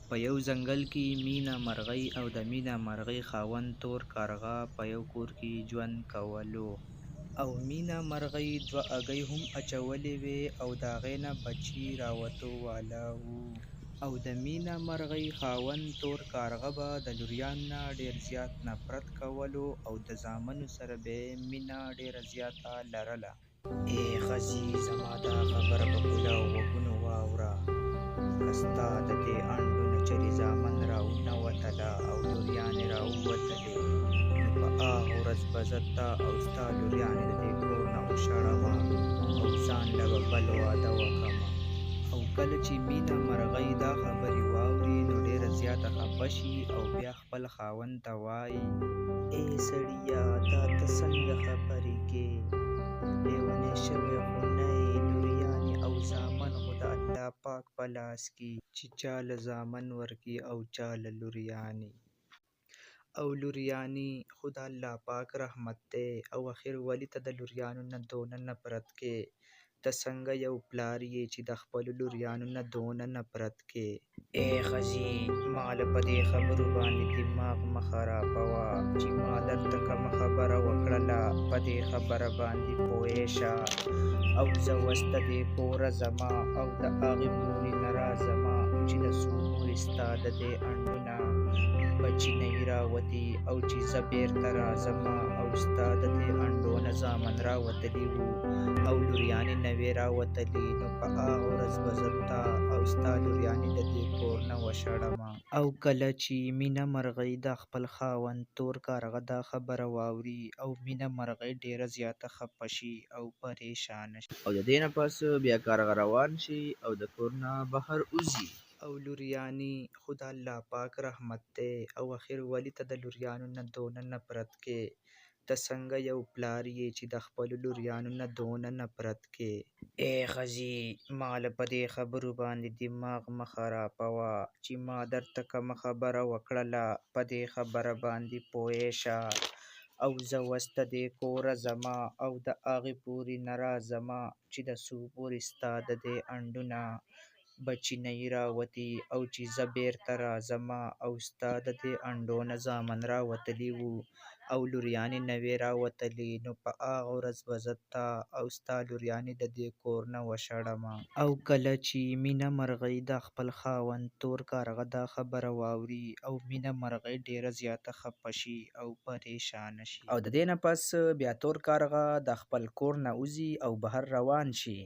په یو ځنګل کې مینه مرغۍ او د مینه مرغۍ خاوند تور کارغه په یو کور کې ژوند کولو. او مینه مرغۍ دوه هګۍ هم اچولې وې او د هغې نه بچي راوتو واله وو. او د مینه مرغۍ خاوند تور کارغه به د لوریانو نه ډېر زیات نفرت کولو او د زامنو سره به یې مینه ډېره زیاته لرله. ای ښځې زما دا خبره په پوره غوږونو واوره، که ستا د دې انډو نه چرې زامن راونوتله او لوریانې راووتلې، نو په هغه ورځ به زه ته او ستا لوریانې د دې کور نه وشړمه او ځان له به بل واده وکړمه. او کله چې مینه مرغۍ دا خبرې واوري نو ډېره زیاته خفه شي او بیا خپل خاوند ته وایي: ای سړیه، دا ته څنګه خبرې کې؟ لیونی شوی خو نه یې، لوریانې او زامن خو د الله پاک په لاس کې چې چا له زامن ورکړي او چا له لوریانې. او لوریانې خو د الله پاک رحمت دی. او اخر ولې ته د لوریانو نه دونه نفرت کې؟ ته څنګه یو پلار یې چې د خپلو لوریانو نه دونه نفرت کې؟ ای ښځې، ما له په دې خبرو باندې دماغ مه خرابوه، چې ما درته کومه خبره وکړله په دې خبره باندې پوه شه. او زه اوس د دې کوره ځمه او د هغې پورې نه راځمه چې د څو پورې ستا د دې انډو نه بچي نه وي راوتي، او چې زه بېرته راځمه او ستا د دې انډو نه زامن راوتلي وو او لوریانې نه وې راوتلې، نو په هغه ورځ به زه تا او ستا لوریانې د دې کور نه وشړمه. او کله چې مینه مرغۍ د خپل خاوند تور کارغه دا خبره واوري او مینه مرغۍ ډېره زیاته خفه شي او پریشانه شي. او د دې نه پس بیا کارغه روان شي او د کور نه بهر وځي. او لوریانې خو د الله پاک رحمت دی. او اخر ولې ته د لوریانو نه دونه نفرت کې؟ ته څنګه یو پلار یې چې د خپلو لوریانو نه دونه نفرت کې؟ ای ښځې، ما له په دې خبرو باندې دماغ مه خرابوه، چې ما درته کومه خبره وکړله په دې خبره باندې پوه شه. او زه اوس د دې کوره ځمه او د هغې پورې نه راځمه چې د څو پورې ستا د دې انډو نه بچي نه وي راوتي، او چې زه بېرته راځمه او ستا د دې انډو نه زامن راوتلي وو او لوریانې نه وې راوتلې، نو په هغه ورځ به زه تا او ستا لوریانې د دې کور نه وشړمه. او کله چې مینه مرغۍ د خپل خاوند تور کارغه دا خبره واوري او مینه مرغۍ ډېره زیاته خفه شي او پریشانه شي. او د دې نه پس بیا تور کارغه د خپل کور نه وځي او بهر روان شي.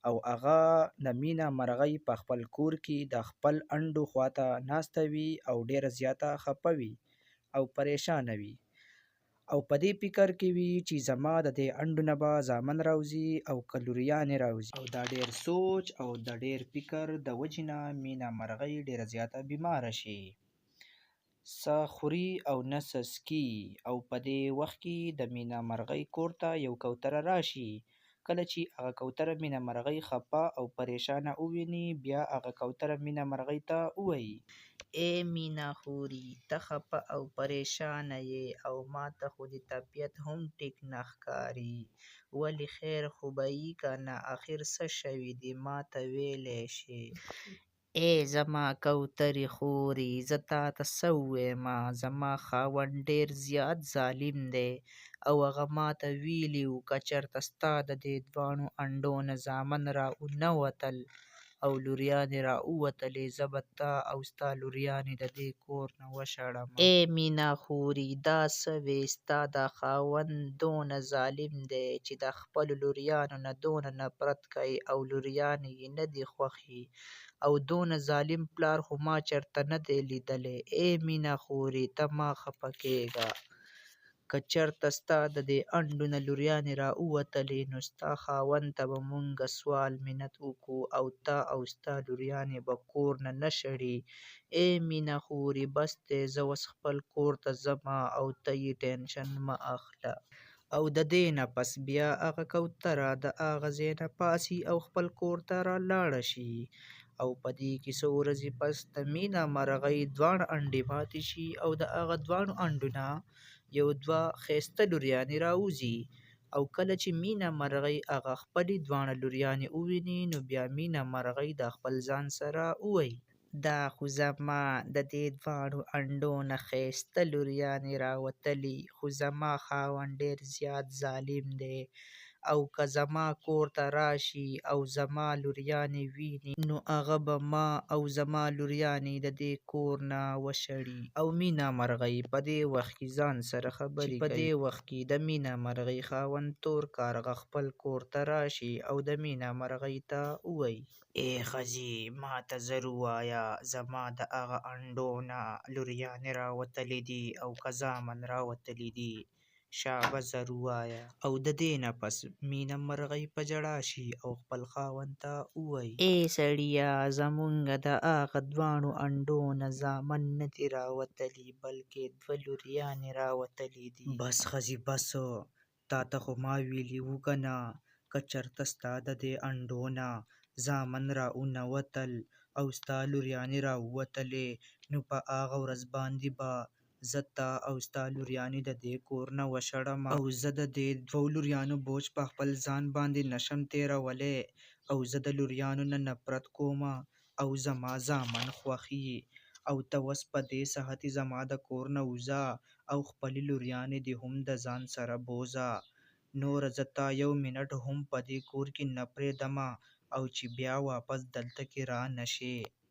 او هغه د مینه مرغۍ په خپل کور کې د خپل انډو خواته ناسته وي او ډېره زیاته خفه وي او پریشانه وي. او په دې فکر کې وي چې زما د دې انډو نه به زامن راوځي او که لوریانې راوځي. او دا ډېر سوچ او د ډېر فکر د وجې نه مینه مرغۍ ډېره زیاته بیماره شي. څه خوري او نه څه څکي. او په دې وخت کې د مینه مرغۍ کور ته یو کوتره راشي. کله چې هغه کوتره مینه مرغۍ خفه او پریشانه وویني، بیا هغه کوتره مینه مرغۍ ته ووایي: ای مینه خوري، ته خفه او پریشانه یې او ما ته خو د طبیعت هم ټیک نه ښکاري. ولې خیر خو به یي که نه؟ اخر څه شوي دي ما ته ویلی شې؟ ای زما کوترې خورې، زه تا ته څه وویمه؟ زما خاوند ډېر زیات ظالم دی او هغه ما ته ویلي وو که چېرته ستا د دې دواړو انډو نه زامن راونوتل او لوریانې راووتلې، زه به تا او ستا لوریانې د دې کور نه وشړمه. ای مینه خورې، دا څه وې؟ ستا دا خاوند دونه ظالم دی چې د خپلو لوریانو نه دونه نفرت کوي او لوریانې یې نه دي خوښې، او دونه ظالم پلار خو ما چېرته نه دی لیدلی. ای مینه خورې، ته مه خفه کېږه. که چېرته ستا د دې انډو نه لوریانې راووتلې، نو ستا خاوند ته به مونږ سوال منت وکړو او تا او ستا لوریانې به کور نه نه شړي. ای مینه خورې، بس دی، زه اوس خپل کور ته ځمه او ته یې ټینشن مه اخله. او د دې نه پس بیا هغه کوتره د هغه ځای نه پاڅي او خپل کور ته رالاړه شي. او په دې کې څو ورځې پس د مینه مرغۍ دواړه انډې ماتې شي او د هغه دواړو انډو نه یو دوه ښایسته لوریانې راوځي. او کله چې مینه مرغۍ هغه خپلې دواړه لوریانې وویني، نو بیا مینه مرغۍ د خپل ځان سره ووایي: دا خو زما د دې دواړو انډو نه ښایسته لوریانې راوتلي، خو زما خاوند ډېر زیات ظالم دی، او که زما کور ته راشي او زما لوریانې وویني نو هغه به ما او زما لوریانې د دې کور نه وشړي. او مینه مرغۍ په دې وخت کې ځان سره خبرې کوي. په دې وخت کې د مینه مرغۍ خاوند تور کارغه خپل کور ته راشي او د مینه مرغۍ ته ووایي: ای ښځې، ما ته زر ووایه، زما د هغه انډو نه لوریانې راوتلي دي او که زامن راوتلي دي؟ شابه زر ووایه. او د دې نه پس مینه مرغۍ په ژړا شي او خپل خاوند ته ووایي: ای سړیه، زمونږ د هغه دواړو انډو نه زامن نه دي راوتلي، بلکې دوه لوریانې راوتلي دي. بس ښځې بس، تا ته خو ما ویلي وو که نه، که چېرته ستا د دې انډو نه زامن راونوتل او ستا لوریانې راووتلې، نو په هغه ورځ باندې به زه تا او ستا لوریانې د دې کور نه وشړم، او زه د دې دوو لوریانو بوج په خپل ځان باندې نشم تېرولی، او زه د لوریانو نه نفرت کوم او زما زامن خوښي. او ته اوس په دې صحت زما د کور نه وځه او خپلې لوریانې دې هم د ځان سره بوځه، نوره زه تا یو منټ هم په دې کور کې نه پرېږدم او چې بیا واپس دلته کې را نشې.